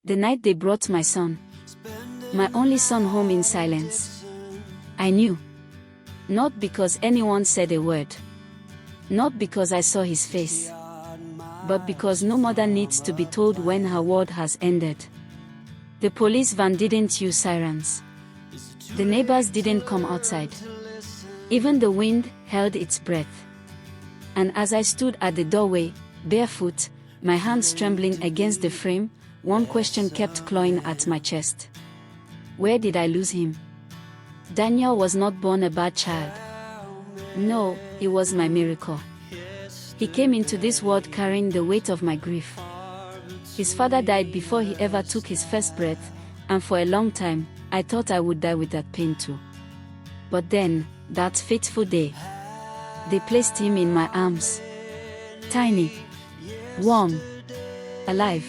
The night they brought my son, my only son, home in silence. I knew. Not because anyone said a word. Not because I saw his face. But because no mother needs to be told when her word has ended. The police van didn't use sirens. The neighbors didn't come outside. Even the wind held its breath. And as I stood at the doorway, barefoot, my hands trembling against the frame, one question kept clawing at my chest. Where did I lose him? Daniel was not born a bad child. No, he was my miracle. He came into this world carrying the weight of my grief. His father died before he ever took his first breath, and for a long time, I thought I would die with that pain too. But then, that fateful day, they placed him in my arms. Tiny, warm, alive.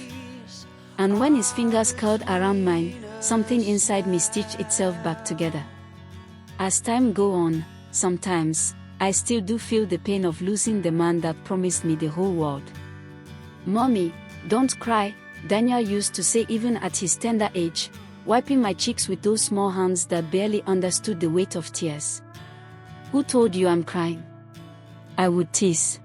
And when his fingers curled around mine, something inside me stitched itself back together. As time goes on, sometimes, I still do feel the pain of losing the man that promised me the whole world. Mommy, don't cry, Daniel used to say even at his tender age, wiping my cheeks with those small hands that barely understood the weight of tears. Who told you I'm crying? I would tease.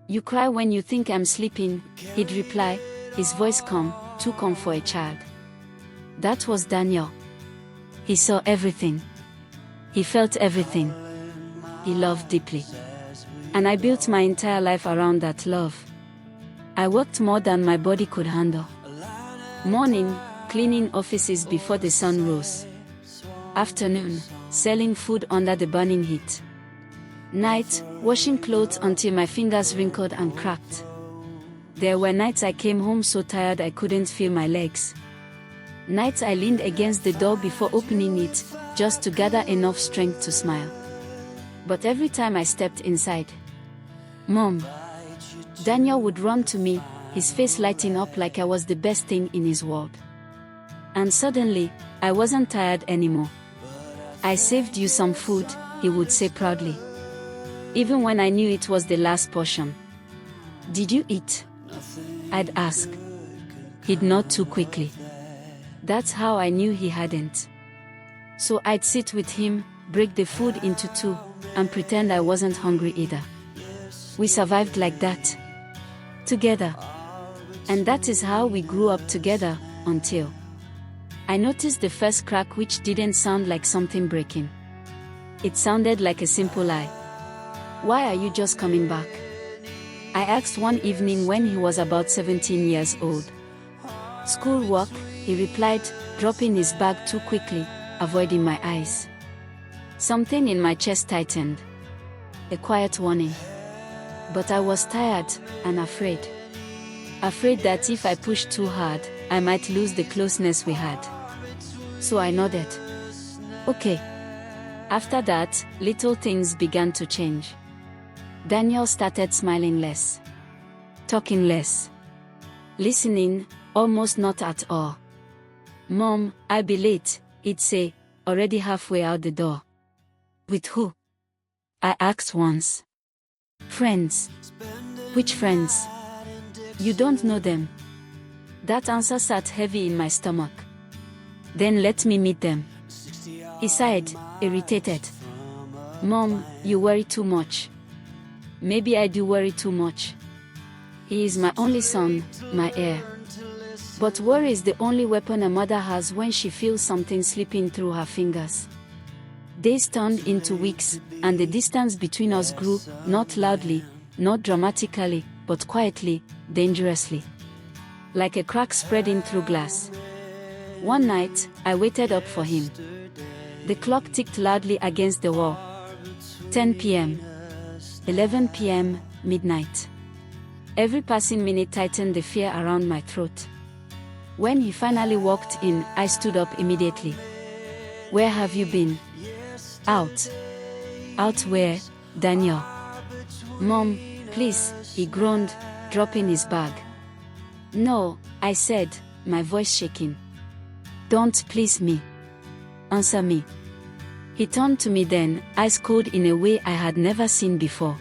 You cry when you think I'm sleeping, he'd reply, his voice calm, too calm for a child. That was Daniel. He saw everything. He felt everything. He loved deeply. And I built my entire life around that love. I worked more than my body could handle. Morning, cleaning offices before the sun rose. Afternoon, selling food under the burning heat. Night, washing clothes until my fingers wrinkled and cracked. There were nights I came home so tired I couldn't feel my legs. Nights I leaned against the door before opening it, just to gather enough strength to smile. But every time I stepped inside, Mom, Daniel would run to me, his face lighting up like I was the best thing in his world. And suddenly, I wasn't tired anymore. I saved you some food, he would say proudly. Even when I knew it was the last portion. Did you eat? I'd ask. He'd nod too quickly. That's how I knew he hadn't. So I'd sit with him, break the food into two, and pretend I wasn't hungry either. We survived like that. Together. And that is how we grew up together, until I noticed the first crack, which didn't sound like something breaking. It sounded like a simple lie. Why are you just coming back? I asked one evening when he was about 17 years old. Schoolwork, he replied, dropping his bag too quickly, avoiding my eyes. Something in my chest tightened. A quiet warning. But I was tired, and afraid. Afraid that if I pushed too hard, I might lose the closeness we had. So I nodded. Okay. After that, little things began to change. Daniel started smiling less. Talking less. Listening, almost not at all. Mom, I'll be late, he'd say, already halfway out the door. With who? I asked once. Friends. Which friends? You don't know them. That answer sat heavy in my stomach. Then let me meet them. He sighed, irritated. Mom, you worry too much. Maybe I do worry too much. He is my only son, my heir. But worry is the only weapon a mother has when she feels something slipping through her fingers. Days turned into weeks, and the distance between us grew, not loudly, not dramatically, but quietly, dangerously. Like a crack spreading through glass. One night, I waited up for him. The clock ticked loudly against the wall. 10 p.m. 11 p.m., midnight. Every passing minute tightened the fear around my throat. When he finally walked in, I stood up immediately. Where have you been? Out. Out where, Daniel? Mom, please, he groaned, dropping his bag. No, I said, my voice shaking. Don't please me. Answer me. He turned to me then, eyes cold in a way I had never seen before.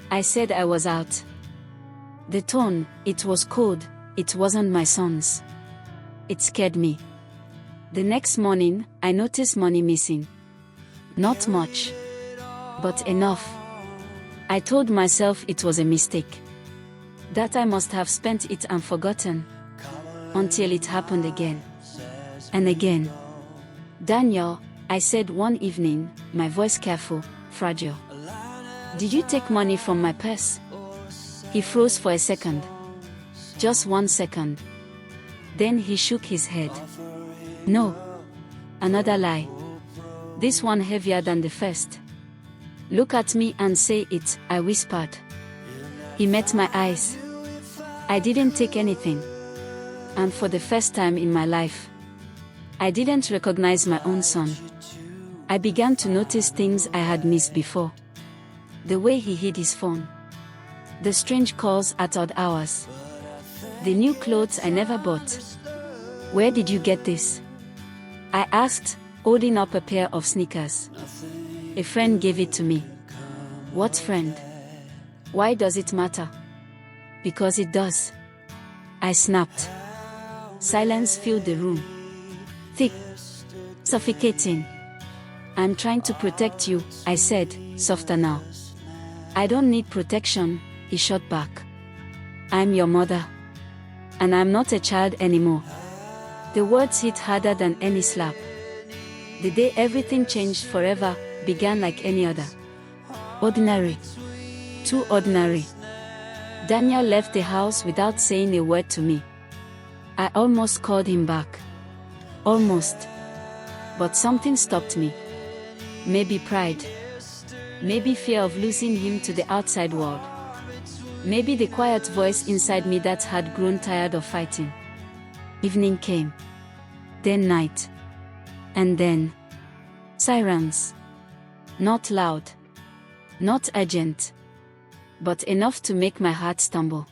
I said I was out. The tone, it was cold, it wasn't my son's. It scared me. The next morning, I noticed money missing. Not much, but enough. I told myself it was a mistake, that I must have spent it and forgotten, until it happened again and again. "Daniel," I said one evening, my voice careful, fragile. "Did you take money from my purse?" He froze for a second. Just 1 second. Then he shook his head. "No." Another lie. This one heavier than the first. "Look at me and say it," I whispered. He met my eyes. I didn't take anything. And for the first time in my life, I didn't recognize my own son. I began to notice things I had missed before. The way he hid his phone. The strange calls at odd hours. The new clothes I never bought. "Where did you get this?" I asked, holding up a pair of sneakers. "A friend gave it to me." "What friend?" "Why does it matter?" "Because it does." I snapped. Silence filled the room. Thick. Suffocating. "I'm trying to protect you," I said, softer now. "I don't need protection," he shot back. "I'm your mother. And I'm not a child anymore." The words hit harder than any slap. The day everything changed forever began like any other. Ordinary. Too ordinary. Daniel left the house without saying a word to me. I almost called him back. Almost. But something stopped me. Maybe pride. Maybe fear of losing him to the outside world. Maybe the quiet voice inside me that had grown tired of fighting. Evening came. Then night. And then sirens. Not loud. Not urgent. But enough to make my heart stumble.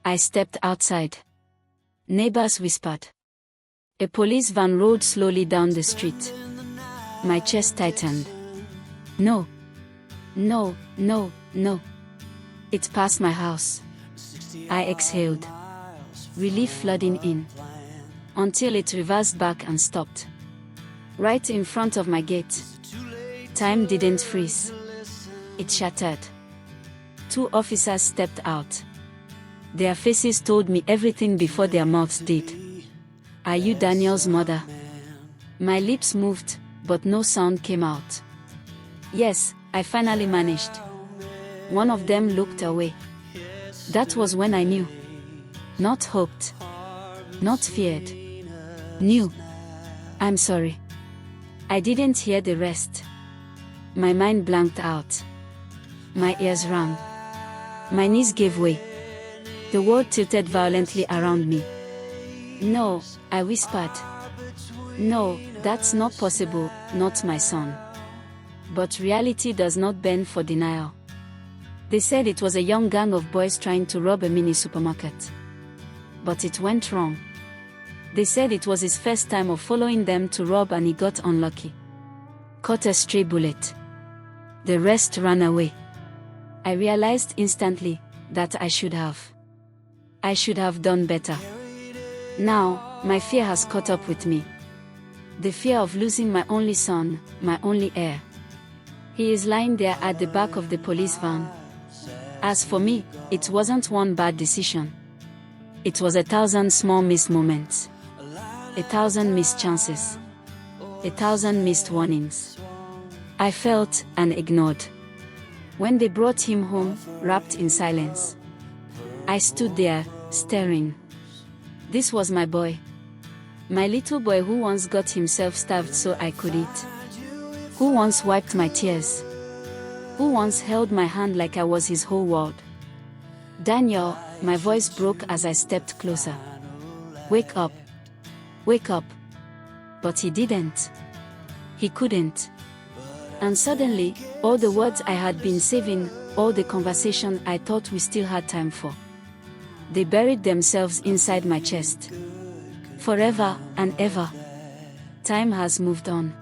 I stepped outside. Neighbors whispered. A police van rolled slowly down the street. My chest tightened. No. No, no, no. It passed my house. I exhaled. Relief flooding in. Until it reversed back and stopped. Right in front of my gate. Time didn't freeze. It shattered. 2 officers stepped out. Their faces told me everything before their mouths did. "Are you Daniel's mother?" My lips moved, but no sound came out. "Yes," I finally managed. One of them looked away. That was when I knew. Not hoped. Not feared. Knew. "I'm sorry." I didn't hear the rest. My mind blanked out. My ears rang. My knees gave way. The world tilted violently around me. "No," I whispered. "No, that's not possible, not my son." But reality does not bend for denial. They said it was a young gang of boys trying to rob a mini supermarket. But it went wrong. They said it was his first time of following them to rob and he got unlucky. Caught a stray bullet. The rest ran away. I realized instantly that I should have done better. Now, my fear has caught up with me. The fear of losing my only son, my only heir. He is lying there at the back of the police van. As for me, it wasn't one bad decision. It was 1,000 small missed moments. 1,000 missed chances. 1,000 missed warnings. I felt and ignored. When they brought him home, wrapped in silence, I stood there, staring. This was my boy. My little boy who once got himself starved so I could eat. Who once wiped my tears. Who once held my hand like I was his whole world. "Daniel," my voice broke as I stepped closer. "Wake up. Wake up." But he didn't. He couldn't. And suddenly, all the words I had been saving, all the conversation I thought we still had time for, they buried themselves inside my chest. Forever and ever. Time has moved on.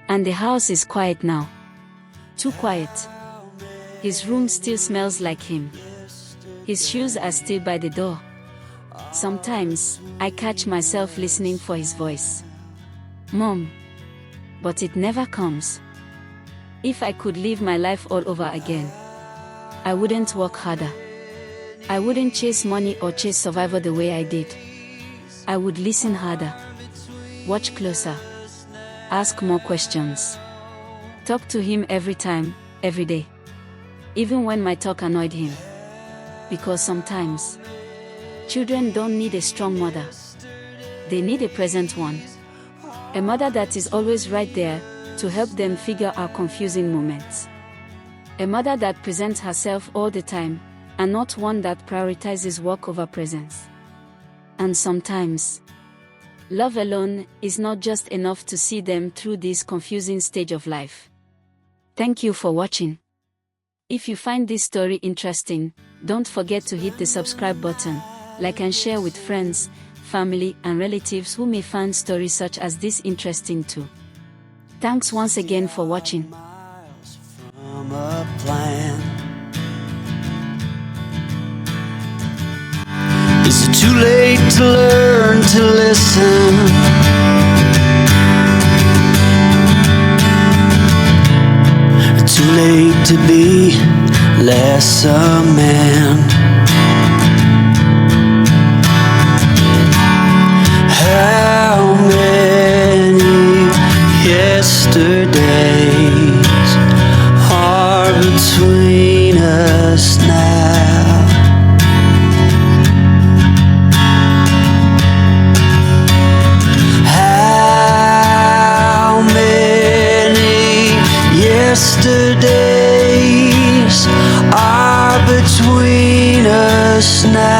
And the house is quiet now. Too quiet. His room still smells like him. His shoes are still by the door. Sometimes, I catch myself listening for his voice. Mom. But it never comes. If I could live my life all over again, I wouldn't work harder. I wouldn't chase money or chase survival the way I did. I would listen harder. Watch closer. Ask more questions. Talk to him every time, every day. Even when my talk annoyed him. Because sometimes, children don't need a strong mother. They need a present one. A mother that is always right there to help them figure out confusing moments. A mother that presents herself all the time, and not one that prioritizes work over presence. And sometimes, love alone is not just enough to see them through this confusing stage of life. Thank you for watching. If you find this story interesting, don't forget to hit the subscribe button, like and share with friends, family and relatives who may find stories such as this interesting too. Thanks once again for watching. From a plan. Is it too late to learn to listen? Too late to be less a man? How many yesterdays are between us now? How many yesterdays are between us now?